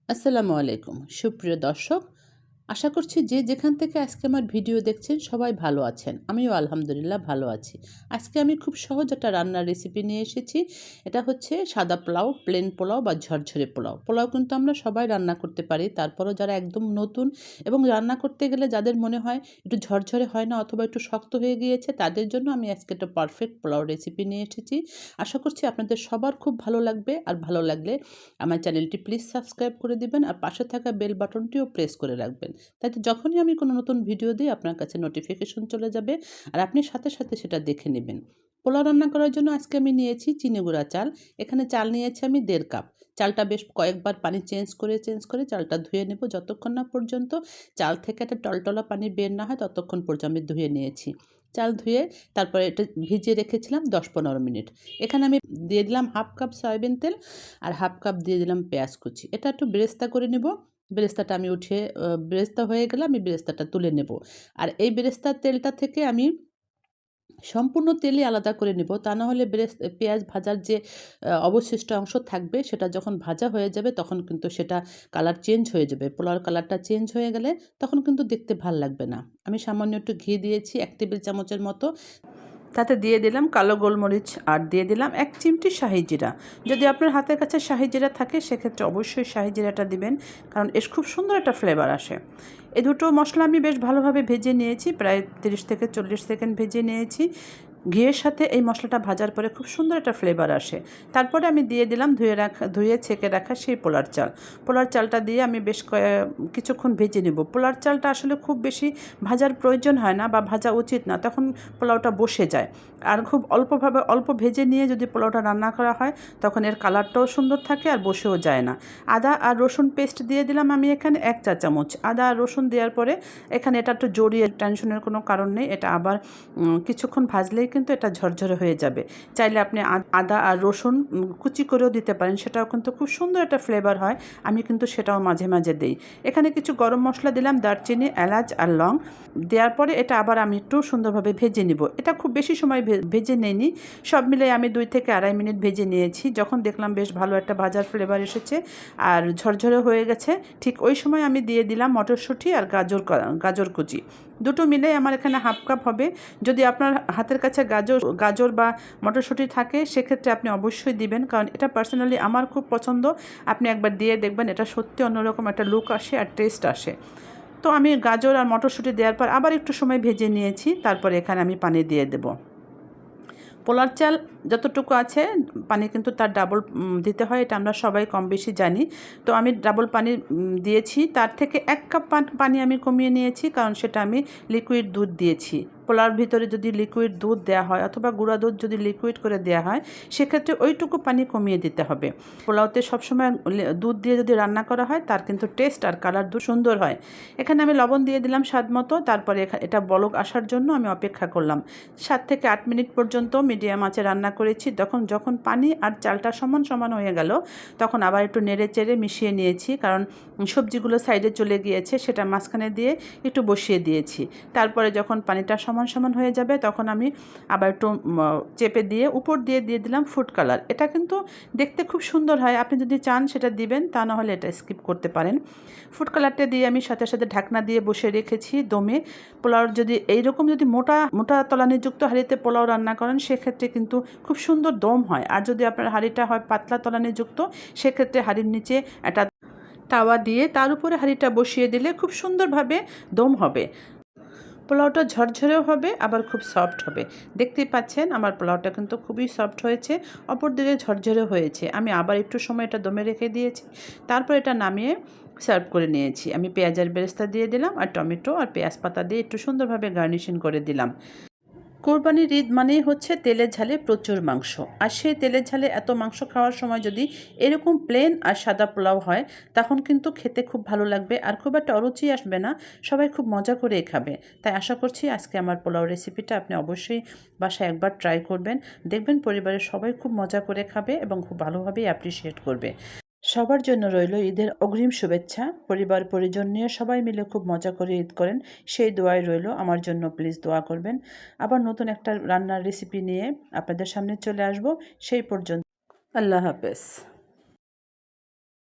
আসসালামু আলাইকুম সুপ্রিয় দর্শক, আশা করছি যে যেখান থেকে আজকে আমার ভিডিও দেখছেন সবাই ভালো আছেন। আমিও আলহামদুলিল্লাহ ভালো আছি। আজকে আমি খুব সহজ একটা রান্নার রেসিপি নিয়ে এসেছি। এটা হচ্ছে সাদা পোলাও, প্লেন পোলাও বা ঝরঝরে পোলাও। পোলাও কিন্তু আমরা সবাই রান্না করতে পারি, তারপরও যারা একদম নতুন এবং রান্না করতে গেলে যাদের মনে হয় একটু ঝরঝরে হয় না অথবা একটু শক্ত হয়ে গিয়েছে, তাদের জন্য আমি আজকে একটা পারফেক্ট পোলাও রেসিপি নিয়ে এসেছি। আশা করছি আপনাদের সবার খুব ভালো লাগবে। আর ভালো লাগলে আমার চ্যানেলটি প্লিজ সাবস্ক্রাইব করে দিবেন আর পাশে থাকা বেল বাটনটিও প্রেস করে রাখবেন। তাতে যখনই আমি কোনো নতুন ভিডিও দিই আপনার কাছে নোটিফিকেশন চলে যাবে আর আপনি সাথে সাথে সেটা দেখে নেবেন। পোলাও রান্না করার জন্য আজকে আমি নিয়েছি চিনি গুঁড়া চাল। এখানে চাল নিয়েছি আমি 1.5 কাপ। চালটা বেশ কয়েকবার পানি চেঞ্জ করে চালটা ধুয়ে নেব, যতক্ষণ না পর্যন্ত চাল থেকে একটা টলটলা পানি বের না হয় ততক্ষণ পর্যন্ত আমি ধুয়ে নিয়েছি। চাল ধুয়ে তারপরে এটা ভিজিয়ে রেখেছিলাম 10-15 মিনিট। এখানে আমি দিয়ে দিলাম 1/2 কাপ সয়াবিন তেল আর 1/2 কাপ দিয়ে দিলাম পেঁয়াজ কুচি। এটা একটু বেরেস্তা করে নিব। বেরেস্তাটা আমি উঠিয়ে বেরেস্তা হয়ে গেলে আমি বেরেস্তাটা তুলে নেব। আর এই বেরেস্তার তেলটা থেকে আমি সম্পূর্ণ তেলই আলাদা করে নেব। তা না হলে পেঁয়াজ ভাজার যে অবশিষ্ট অংশ থাকবে সেটা যখন ভাজা হয়ে যাবে তখন কিন্তু সেটা কালার চেঞ্জ হয়ে যাবে। পোলাওর কালারটা চেঞ্জ হয়ে গেলে তখন কিন্তু দেখতে ভাল লাগবে না। আমি সামান্য একটু ঘি দিয়েছি 1 টেবিল চামচের মতো। তাতে দিয়ে দিলাম কালো গোলমরিচ আর দিয়ে দিলাম 1 চিমটি শাহি জিরা। যদি আপনার হাতের কাছে শাহি জিরা থাকে সেক্ষেত্রে অবশ্যই শাহি জিরাটা দিবেন, কারণ এর খুব সুন্দর একটা ফ্লেভার আসে। এই দুটো মশলা আমি বেশ ভালোভাবে ভেজে নিয়েছি, প্রায় 30 থেকে 40 সেকেন্ড ভেজে নিয়েছি। ঘিয়ের সাথে এই মশলাটা ভাজার পরে খুব সুন্দর একটা ফ্লেভার আসে। তারপরে আমি দিয়ে দিলাম ধুয়ে ছেঁকে রাখা সেই পোলার চাল। পোলার চালটা দিয়ে আমি বেশ কিছুক্ষণ ভেজে নেব। পোলার চালটা আসলে খুব বেশি ভাজার প্রয়োজন হয় না বা ভাজা উচিত না, তখন পোলাওটা বসে যায়। আর খুব অল্প ভেজে নিয়ে যদি পোলাওটা রান্না করা হয় তখন এর কালারটাও সুন্দর থাকে আর বসেও যায় না। আদা আর রসুন পেস্ট দিয়ে দিলাম আমি এখানে 1 চা চামচ। আদা আর রসুন দেওয়ার পরে এখানে এটা একটু জড়িয়ে, টেনশনের কোনো কারণ নেই। এটা আবার কিছুক্ষণ ভাজলেই কিন্তু এটা ঝরঝরে হয়ে যাবে। চাইলে আপনি আদা আর রসুন কুচি করেও দিতে পারেন, সেটাও কিন্তু খুব সুন্দর একটা ফ্লেভার হয়। আমি কিন্তু সেটাও মাঝে মাঝে দিই। এখানে কিছু গরম মশলা দিলাম, দারচিনি, এলাচ আর লং। দেওয়ার পরে এটা আবার আমি একটু সুন্দরভাবে ভেজে নিব। এটা খুব বেশি সময় ভেজে নেইনি, সব মিলে আমি 2 থেকে 2.5 মিনিট ভেজে নিয়েছি। যখন দেখলাম বেশ ভালো একটা ভাজার ফ্লেভার এসেছে আর ঝরঝরে হয়ে গেছে, ঠিক ওই সময় আমি দিয়ে দিলাম মটরশুঁটি আর গাজর কুচি। দুটো মিলে আমার এখানে 1/2 কাপ হবে। যদি আপনার হাতের কাছে গাজর বা মটরশুঁটি থাকে সেক্ষেত্রে আপনি অবশ্যই দিবেন, কারণ এটা পার্সোনালি আমার খুব পছন্দ। আপনি একবার দিয়ে দেখবেন, এটা সত্যি অন্যরকম একটা লুক আসে আর টেস্ট আসে। তো আমি গাজর আর মটরশুঁটি দেওয়ার পর আবার একটু সময় ভেজে নিয়েছি। তারপরে এখানে আমি পানি দিয়ে দেব। পোলার চাল যতটুকু আছে পানি কিন্তু তার ডাবল দিতে হয়, এটা আমরা সবাই কম বেশি জানি। তো আমি ডাবল পানি দিয়েছি, তার থেকে 1 কাপ পানি আমি কমিয়ে নিয়েছি, কারণ সেটা আমি লিকুইড দুধ দিয়েছি। পোলাওর ভিতরে যদি লিকুইড দুধ দেওয়া হয় অথবা গুঁড়া দুধ যদি লিকুইড করে দেওয়া হয় সেক্ষেত্রে ওইটুকু পানি কমিয়ে দিতে হবে। পোলাওতে সবসময় দুধ দিয়ে যদি রান্না করা হয় তার কিন্তু টেস্ট আর কালার সুন্দর হয়। এখানে আমি লবণ দিয়ে দিলাম স্বাদ মতো। তারপরে এটা বলক আসার জন্য আমি অপেক্ষা করলাম। 7 থেকে 8 মিনিট পর্যন্ত মিডিয়াম আঁচে রান্না করেছি। যখন পানি আর চালটা সমান সমান হয়ে গেল তখন আবার একটু নেড়ে চেড়ে মিশিয়ে নিয়েছি, কারণ সবজিগুলো সাইডে চলে গিয়েছে, সেটা মাঝখানে দিয়ে একটু বসিয়ে দিয়েছি। তারপরে যখন পানিটা সমান সমান হয়ে যাবে তখন আমি আবার একটু চেপে দিয়ে উপর দিয়ে দিলাম ফুড কালার। এটা কিন্তু দেখতে খুব সুন্দর হয়, আপনি যদি চান সেটা দিবেন, তা না হলে এটা স্কিপ করতে পারেন। ফুড কালারটা দিয়ে আমি সাথে সাথে ঢাকনা দিয়ে বসে রেখেছি দমে। পোলাওর যদি এইরকম যদি মোটা তলানিযুক্ত হাঁড়িতে পোলাও রান্না করেন সেক্ষেত্রে কিন্তু খুব সুন্দর দম হয়। আর যদি আপনার হাঁড়িটা হয় পাতলা তলানিযুক্ত সেক্ষেত্রে হাঁড়ির নিচে একটা তাওয়া দিয়ে তার উপরে হাঁড়িটা বসিয়ে দিলে খুব সুন্দরভাবে দম হবে। পোলাওটা ঝরঝরেও হবে আবার খুব সফট হবে। দেখতেই পাচ্ছেন আমার পোলাওটা কিন্তু খুবই সফট হয়েছে, অপর দিকে ঝরঝরে হয়েছে। আমি আবার একটু সময় এটা দমে রেখে দিয়েছি, তারপর এটা নামিয়ে সার্ভ করে নিয়েছি। আমি পেঁয়াজের বেরেস্তা দিয়ে দিলাম আর টমেটো আর পেঁয়াজ পাতা দিয়ে একটু সুন্দরভাবে গার্নিশিং করে দিলাম। কোরবানির ঈদ মানেই হচ্ছে তেলের ঝালে প্রচুর মাংস, আর সেই তেলের ঝালে এত মাংস খাওয়ার সময় যদি এরকম প্লেন আর সাদা পোলাও হয় তখন কিন্তু খেতে খুব ভালো লাগবে আর খুব একটা অরুচি আসবে না, সবাই খুব মজা করেই খাবে। তাই আশা করছি আজকে আমার পোলাও রেসিপিটা আপনি অবশ্যই বাসায় একবার ট্রাই করবেন, দেখবেন পরিবারের সবাই খুব মজা করে খাবে এবং খুব ভালোভাবেই অ্যাপ্রিসিয়েট করবে। সবার জন্য রইল ঈদের অগ্রিম শুভেচ্ছা। পরিবার পরিজন নিয়ে সবাই মিলে খুব মজা করে ঈদ করেন, সেই দোয়াই রইল আমার জন্য। প্লিজ দোয়া করবেন। আবার নতুন একটা রান্নার রেসিপি নিয়ে আপনাদের সামনে চলে আসব। সেই পর্যন্ত আল্লাহ হাফেজ।